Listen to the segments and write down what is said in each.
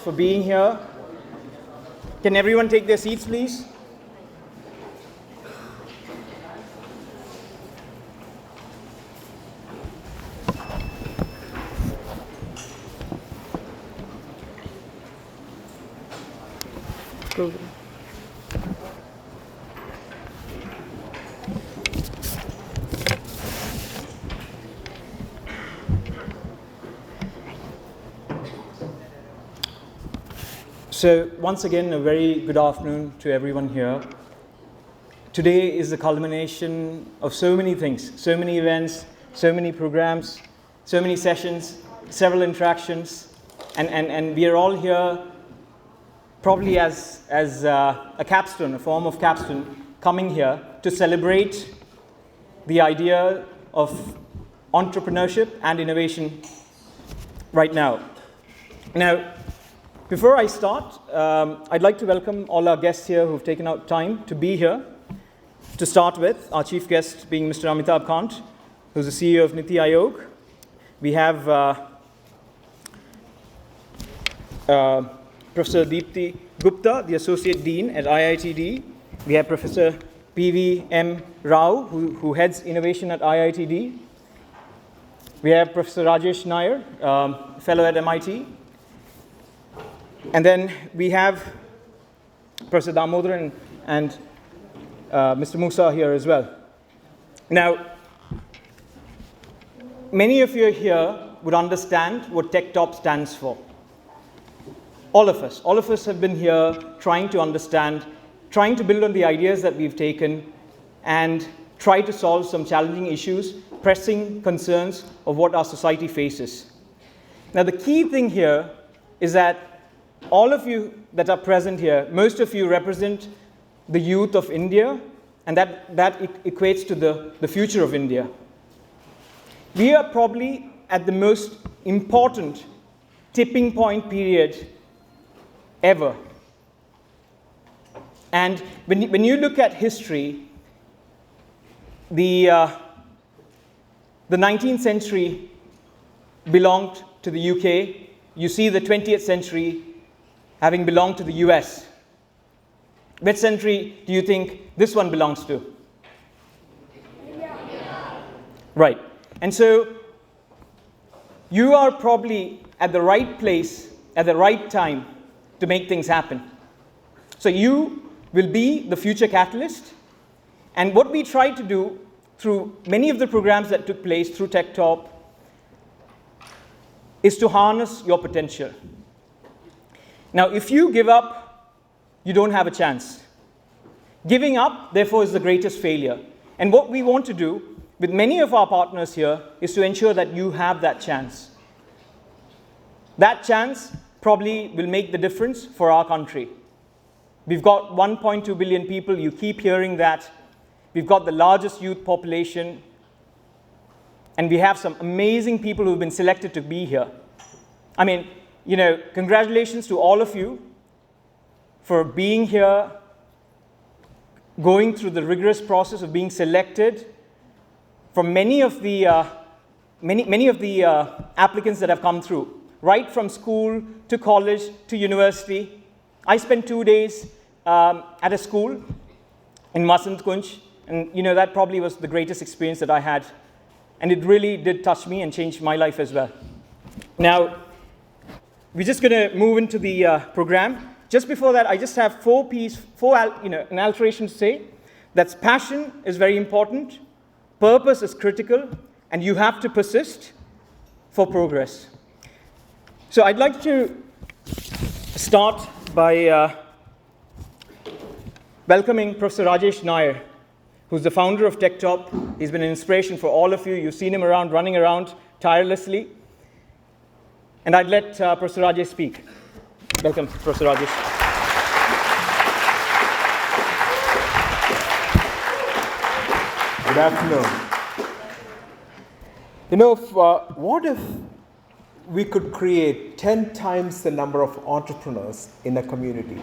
for being here. Can everyone take their seats, please? So once again, a very good afternoon to everyone here. Today is the culmination of so many things, so many events, so many programs, so many sessions, several interactions, and we are all here probably as a capstone, a form of capstone, coming here to celebrate the idea of entrepreneurship and innovation right now. Now, before I start, I'd like to welcome all our guests here who've taken out time to be here. To start with, our chief guest being Mr. Amitabh Kant, who's the CEO of Niti Aayog. We have Professor Deepti Gupta, the Associate Dean at IIT Delhi. We have Professor P.V.M. Rao, who heads innovation at IIT Delhi. We have Professor Rajesh Nair, fellow at MIT. And then we have Professor Damodaran and Mr. Musa here as well. Now, many of you here would understand what TechTop stands for. All of us have been here trying to understand, trying to build on the ideas that we've taken and try to solve some challenging issues, pressing concerns of what our society faces. Now, the key thing here is that all of you that are present here, most of you represent the youth of India, and that equates to the future of India. We are probably at the most important tipping point period ever. And when you look at history, the 19th century belonged to the UK. You see the 20th century having belonged to the US. Which century do you think this one belongs to? India. Right. And so you are probably at the right place at the right time to make things happen. So you will be the future catalyst. And what we tried to do through many of the programs that took place through TechTop is to harness your potential. Now, if you give up, you don't have a chance. Giving up, therefore, is the greatest failure. And what we want to do with many of our partners here is to ensure that you have that chance. That chance probably will make the difference for our country. We've got 1.2 billion people. You keep hearing that. We've got the largest youth population. And we have some amazing people who've been selected to be here. I mean, congratulations to all of you for being here, going through the rigorous process of being selected. From many of the applicants that have come through, right from school to college to university. I spent 2 days at a school in Masant Kunj, and that probably was the greatest experience that I had, and it really did touch me and change my life as well. Now, we're just going to move into the program. Just before that, I just have an alteration to say. That's passion is very important, purpose is critical, and you have to persist for progress. So I'd like to start by welcoming Professor Rajesh Nair, who's the founder of TechTop. He's been an inspiration for all of you. You've seen him running around tirelessly. And I'd let Professor Rajesh speak. Welcome, Professor Rajesh. Good afternoon. What if we could create 10 times the number of entrepreneurs in a community?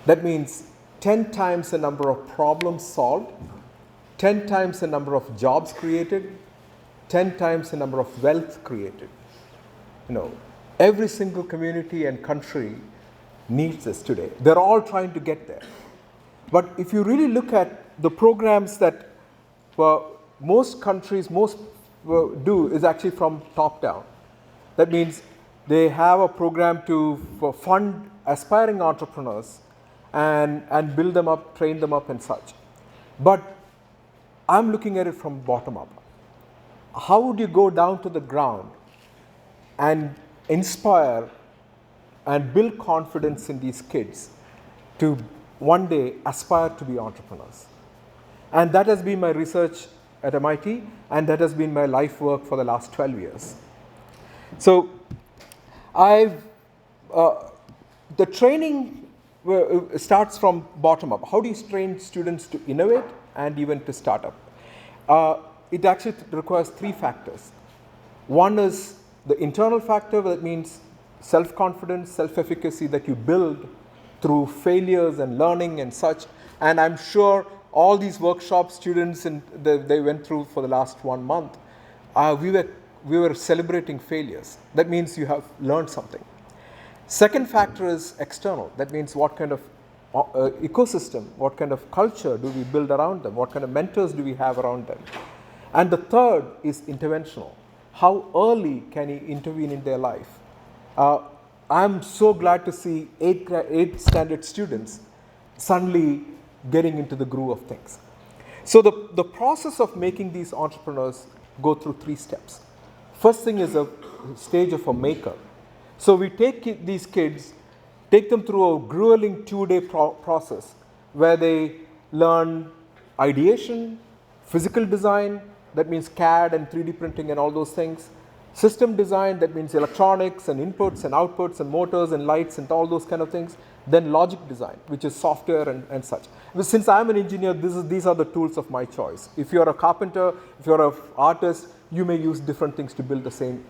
That means 10 times the number of problems solved, 10 times the number of jobs created, 10 times the number of wealth created. Every single community and country needs this today. They're all trying to get there. But if you really look at the programs that most countries do is actually from top down. That means they have a program to fund aspiring entrepreneurs and build them up, train them up and such. But I'm looking at it from bottom up. How would you go down to the ground and inspire and build confidence in these kids to one day aspire to be entrepreneurs? And that has been my research at MIT, and that has been my life work for the last 12 years. So the training starts from bottom up. How do you train students to innovate and even to start up? It actually requires 3 factors. One is the internal factor, that means self-confidence, self-efficacy that you build through failures and learning and such. And I'm sure all these workshop students they went through for the last 1 month, we were celebrating failures. That means you have learned something. Second factor is external. That means what kind of ecosystem, what kind of culture do we build around them? What kind of mentors do we have around them? And the third is interventional. How early can you intervene in their life? I'm so glad to see 8th standard students suddenly getting into the groove of things. So the process of making these entrepreneurs go through 3 steps. First thing is a stage of a maker. So we take these kids, take them through a grueling 2-day process where they learn ideation, physical design, that means CAD and 3D printing and all those things. System design, that means electronics and inputs and outputs and motors and lights and all those kind of things. Then logic design, which is software and such. Since I'm an engineer, these are the tools of my choice. If you're a carpenter, if you're an artist, you may use different things to build the same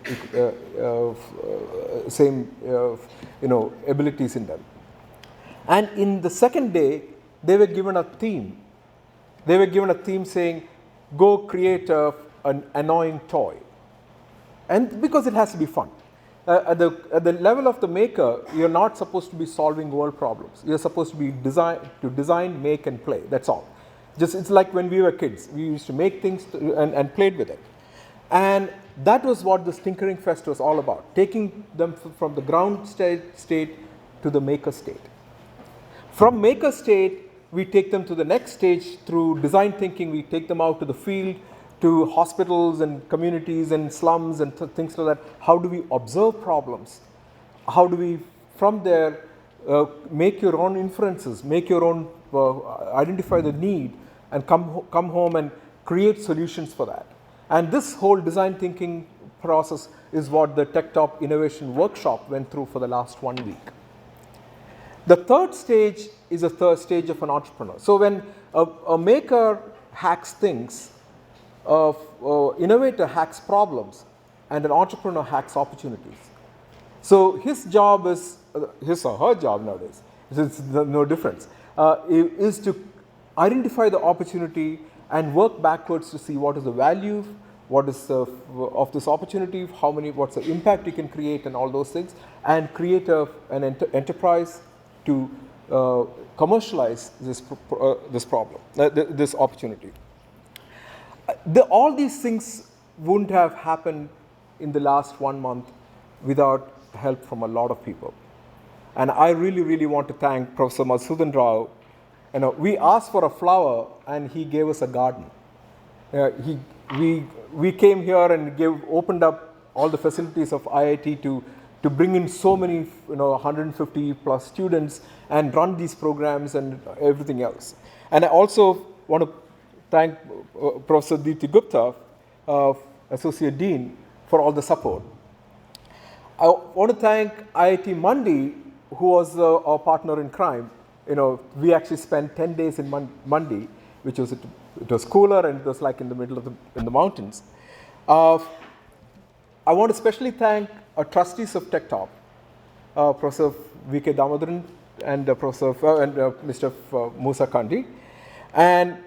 abilities in them. And in the second day, they were given a theme. They were given a theme saying, go create an annoying toy. And because it has to be fun. At the level of the maker, you're not supposed to be solving world problems. You're supposed to be design, make, and play. That's all. It's like when we were kids. We used to make things and played with it. And that was what this Tinkering Fest was all about, taking them from the ground state to the maker state. From maker state, we take them to the next stage through design thinking. We take them out to the field, to hospitals and communities and slums and things like that. How do we observe problems? How do we, from there, make your own inferences, make your own, identify the need, and come home and create solutions for that? And this whole design thinking process is what the TechTop Innovation Workshop went through for the last 1 week. The third stage is a third stage of an entrepreneur. So when a maker hacks things, an innovator hacks problems, and an entrepreneur hacks opportunities. So his job is, his or her job nowadays, it's no difference, is to identify the opportunity and work backwards to see what is the value, what is of this opportunity, what's the impact you can create, and all those things, and create an enterprise to commercialize this problem, this opportunity. All these things wouldn't have happened in the last 1 month without help from a lot of people. And I really, really want to thank Professor Madhusudan Rao. We asked for a flower, and he gave us a garden. We came here and opened up all the facilities of IIT to bring in so many, 150 plus students and run these programs and everything else. And I also want to thank Professor Deepthi Gupta, Associate Dean, for all the support. I want to thank IIT Mandi, who was our partner in crime. We actually spent 10 days in Mandi, which was it was cooler and it was like in the middle of in the mountains. I want to especially thank our trustees of TechTop, Professor V.K. Damodaran and Mr. Musa Kandi. And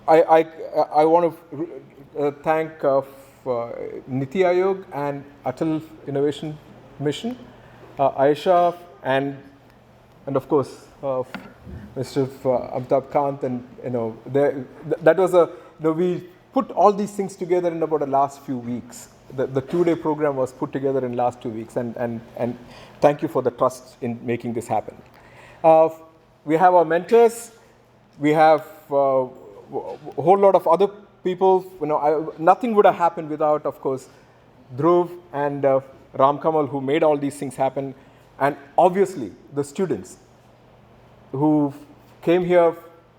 I want to thank Niti Aayog and Atal Innovation Mission, Aisha, and of course Mr. Amitabh Kant, and that was we put all these things together in about the last few weeks. The 2-day program was put together in last 2 weeks, and thank you for the trust in making this happen. We have our mentors. We have a whole lot of other people. Nothing would have happened without, of course, Dhruv and Ram Kamal, who made all these things happen, and obviously the students who came here,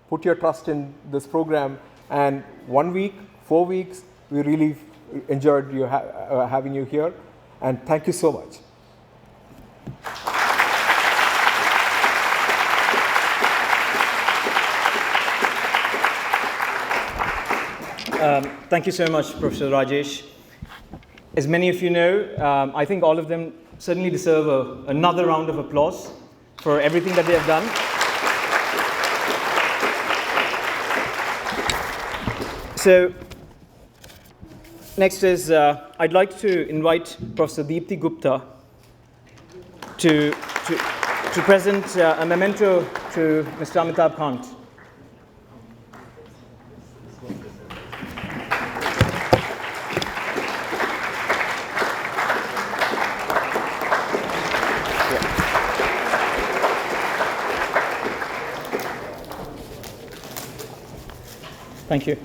put your trust in this program, and 1 week, 4 weeks, we really enjoyed having you here, and thank you so much. Thank you so much, Professor Rajesh. As many of you know, I think all of them certainly deserve another round of applause for everything that they have done. So, next is, I'd like to invite Professor Deepthi Gupta to present a memento to Mr. Amitabh Kant. Thank you.